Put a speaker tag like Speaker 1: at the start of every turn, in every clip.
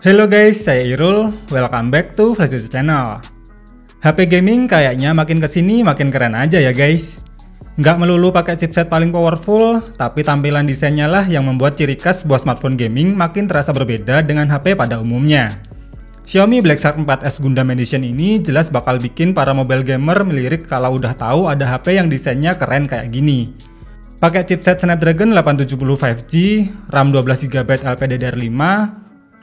Speaker 1: Halo guys, saya Irul. Welcome back to Flash Channel. HP gaming kayaknya makin kesini makin keren aja ya guys. Nggak melulu pakai chipset paling powerful, tapi tampilan desainnya lah yang membuat ciri khas sebuah smartphone gaming makin terasa berbeda dengan HP pada umumnya. Xiaomi Black Shark 4S Gundam Edition ini jelas bakal bikin para mobile gamer melirik kalau udah tahu ada HP yang desainnya keren kayak gini. Pakai chipset Snapdragon 870 5G, RAM 12GB LPDDR5,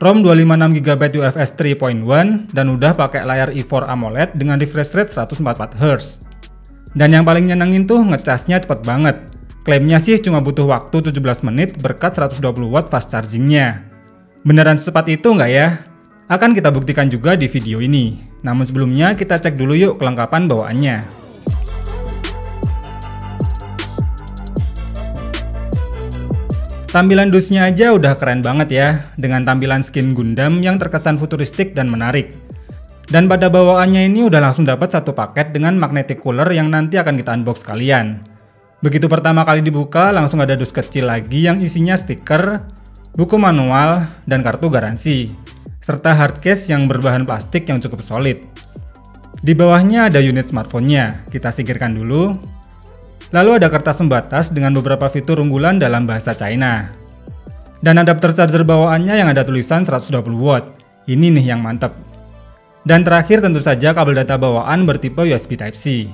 Speaker 1: ROM 256GB UFS 3.1, dan udah pakai layar E4 AMOLED dengan refresh rate 144Hz. Dan yang paling nyenengin tuh ngecasnya cepet banget. Klaimnya sih cuma butuh waktu 17 menit berkat 120W fast chargingnya. Beneran secepat itu nggak ya? Akan kita buktikan juga di video ini. Namun sebelumnya kita cek dulu yuk kelengkapan bawaannya. Tampilan dusnya aja udah keren banget ya, dengan tampilan skin Gundam yang terkesan futuristik dan menarik. Dan pada bawaannya ini udah langsung dapat satu paket dengan magnetic cooler yang nanti akan kita unbox sekalian. Begitu pertama kali dibuka, langsung ada dus kecil lagi yang isinya stiker, buku manual, dan kartu garansi, serta hardcase yang berbahan plastik yang cukup solid. Di bawahnya ada unit smartphone-nya, kita singkirkan dulu. Lalu ada kertas pembatas dengan beberapa fitur unggulan dalam bahasa China. Dan adapter charger bawaannya yang ada tulisan 120W. Ini nih yang mantep. Dan terakhir tentu saja kabel data bawaan bertipe USB Type-C.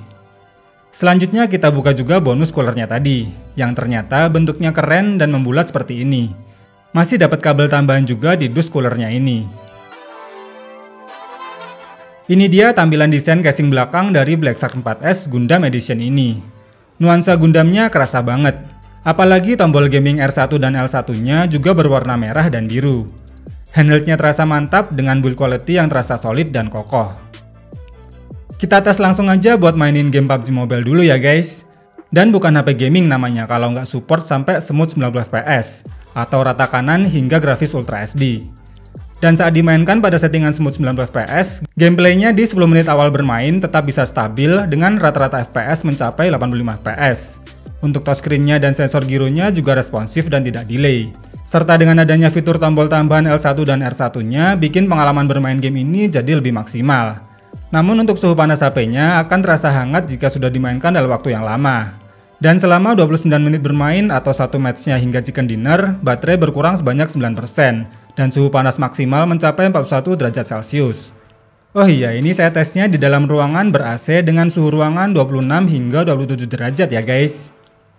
Speaker 1: Selanjutnya kita buka juga bonus coolernya tadi, yang ternyata bentuknya keren dan membulat seperti ini. Masih dapat kabel tambahan juga di dus coolernya ini. Ini dia tampilan desain casing belakang dari Black Shark 4S Gundam Edition ini. Nuansa Gundamnya kerasa banget, apalagi tombol gaming R1 dan L1-nya juga berwarna merah dan biru. Handheldnya terasa mantap dengan build quality yang terasa solid dan kokoh. Kita tes langsung aja buat mainin game PUBG Mobile dulu ya guys. Dan bukan HP gaming namanya kalau nggak support sampai smooth 90fps atau rata kanan hingga grafis Ultra HD. Dan saat dimainkan pada settingan smooth 90fps, gameplaynya di 10 menit awal bermain tetap bisa stabil dengan rata-rata FPS mencapai 85fps. Untuk touchscreen-nya dan sensor gironya juga responsif dan tidak delay. Serta dengan adanya fitur tombol tambahan L1 dan R1-nya bikin pengalaman bermain game ini jadi lebih maksimal. Namun untuk suhu panas HP-nya akan terasa hangat jika sudah dimainkan dalam waktu yang lama. Dan selama 29 menit bermain atau satu matchnya hingga chicken dinner, baterai berkurang sebanyak 9%. Dan suhu panas maksimal mencapai 41 derajat Celcius. Oh iya, ini saya tesnya di dalam ruangan ber-AC dengan suhu ruangan 26 hingga 27 derajat ya guys.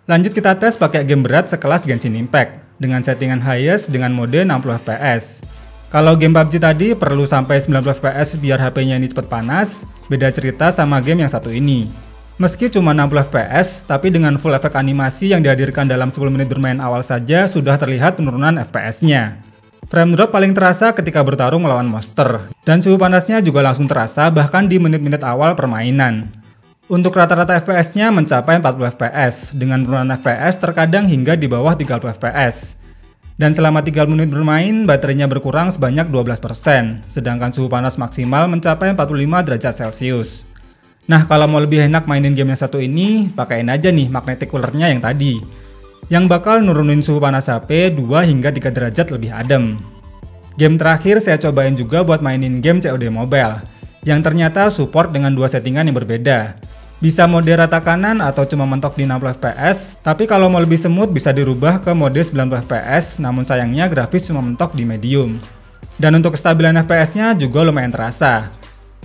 Speaker 1: Lanjut kita tes pakai game berat sekelas Genshin Impact dengan settingan highest dengan mode 60fps. Kalau game PUBG tadi perlu sampai 90fps biar HP-nya ini cepat panas, beda cerita sama game yang satu ini. Meski cuma 60fps, tapi dengan full efek animasi yang dihadirkan dalam 10 menit bermain awal saja sudah terlihat penurunan FPS-nya. Frame drop paling terasa ketika bertarung melawan monster, dan suhu panasnya juga langsung terasa bahkan di menit-menit awal permainan. Untuk rata-rata FPS-nya mencapai 40fps, dengan penurunan FPS terkadang hingga di bawah 30fps. Dan selama 30 menit bermain, baterainya berkurang sebanyak 12%, sedangkan suhu panas maksimal mencapai 45 derajat Celcius. Nah, kalau mau lebih enak mainin game yang satu ini, pakaiin aja nih magnetic coolernya yang tadi, yang bakal nurunin suhu panas HP 2 hingga 3 derajat lebih adem. Game terakhir saya cobain juga buat mainin game COD Mobile, yang ternyata support dengan dua settingan yang berbeda. Bisa mode rata kanan atau cuma mentok di 60fps, tapi kalau mau lebih smooth bisa dirubah ke mode 90fps, namun sayangnya grafis cuma mentok di medium. Dan untuk kestabilan FPS-nya juga lumayan terasa,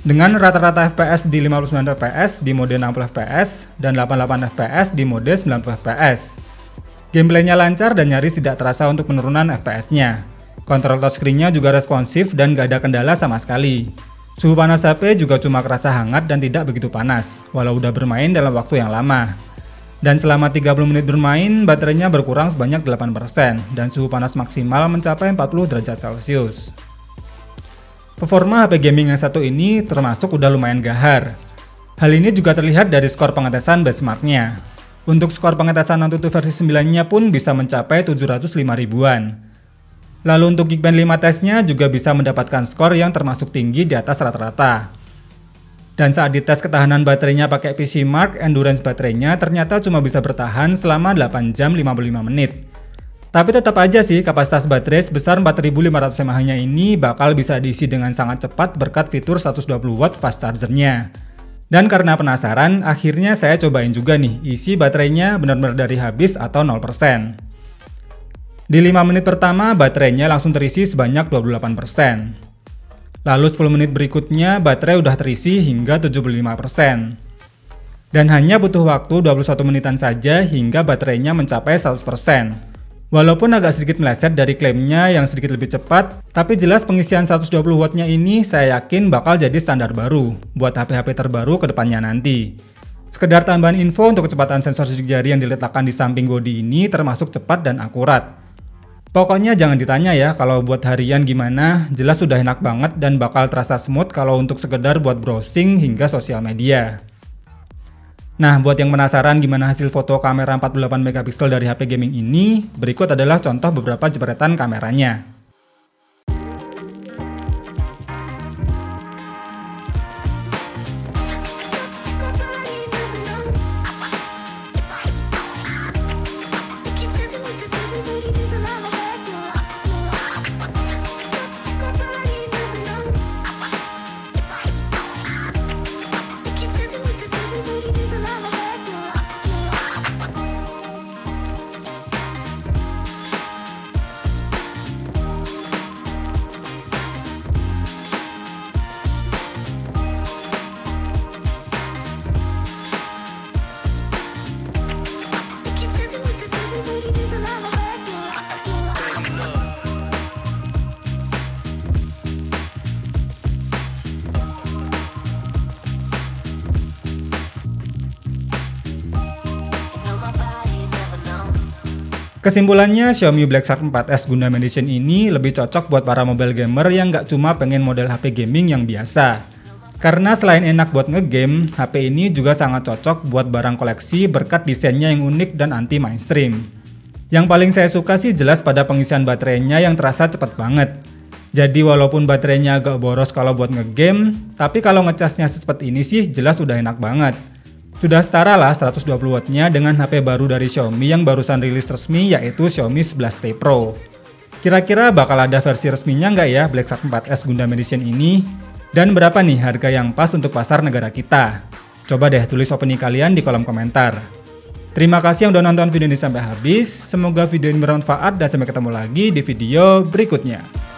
Speaker 1: dengan rata-rata FPS di 59fps di mode 60fps dan 88fps di mode 90fps. Gameplaynya lancar dan nyaris tidak terasa untuk penurunan FPS-nya. Kontrol touchscreen-nya juga responsif dan gak ada kendala sama sekali. Suhu panas HP juga cuma kerasa hangat dan tidak begitu panas, walau udah bermain dalam waktu yang lama. Dan selama 30 menit bermain, baterainya berkurang sebanyak 8% dan suhu panas maksimal mencapai 40 derajat Celcius. Performa HP gaming yang satu ini termasuk udah lumayan gahar. Hal ini juga terlihat dari skor pengetesan benchmark-nya. Untuk skor pengetesan Antutu versi 9-nya pun bisa mencapai 705 ribuan. Lalu untuk Geekbench 5 tesnya juga bisa mendapatkan skor yang termasuk tinggi di atas rata-rata. Dan saat dites ketahanan baterainya pakai PC Mark, endurance baterainya ternyata cuma bisa bertahan selama 8 jam 55 menit. Tapi tetap aja sih kapasitas baterai sebesar 4500 mAh-nya ini bakal bisa diisi dengan sangat cepat berkat fitur 120 watt fast chargernya. Dan karena penasaran, akhirnya saya cobain juga nih isi baterainya benar-benar dari habis atau 0%. Di 5 menit pertama baterainya langsung terisi sebanyak 28%. Lalu 10 menit berikutnya baterai udah terisi hingga 75%. Dan hanya butuh waktu 21 menitan saja hingga baterainya mencapai 100%. Walaupun agak sedikit meleset dari klaimnya yang sedikit lebih cepat, tapi jelas pengisian 120 wattnya ini saya yakin bakal jadi standar baru buat HP-HP terbaru ke depannya nanti. Sekedar tambahan info untuk kecepatan sensor sidik jari yang diletakkan di samping bodi ini termasuk cepat dan akurat. Pokoknya jangan ditanya ya kalau buat harian gimana, jelas sudah enak banget dan bakal terasa smooth kalau untuk sekedar buat browsing hingga sosial media. Nah, buat yang penasaran gimana hasil foto kamera 48 megapiksel dari HP gaming ini, berikut adalah contoh beberapa jepretan kameranya. Kesimpulannya, Xiaomi Black Shark 4S Gundam Edition ini lebih cocok buat para mobile gamer yang nggak cuma pengen model HP gaming yang biasa. Karena selain enak buat ngegame, HP ini juga sangat cocok buat barang koleksi berkat desainnya yang unik dan anti mainstream. Yang paling saya suka sih jelas pada pengisian baterainya yang terasa cepet banget. Jadi walaupun baterainya agak boros kalau buat ngegame, tapi kalau ngecasnya secepat ini sih jelas udah enak banget. Sudah setara lah 120 wattnya dengan HP baru dari Xiaomi yang barusan rilis resmi yaitu Xiaomi 11T Pro. Kira-kira bakal ada versi resminya nggak ya Black Shark 4S Gundam Edition ini? Dan berapa nih harga yang pas untuk pasar negara kita? Coba deh tulis opini kalian di kolom komentar. Terima kasih yang udah nonton video ini sampai habis. Semoga video ini bermanfaat dan sampai ketemu lagi di video berikutnya.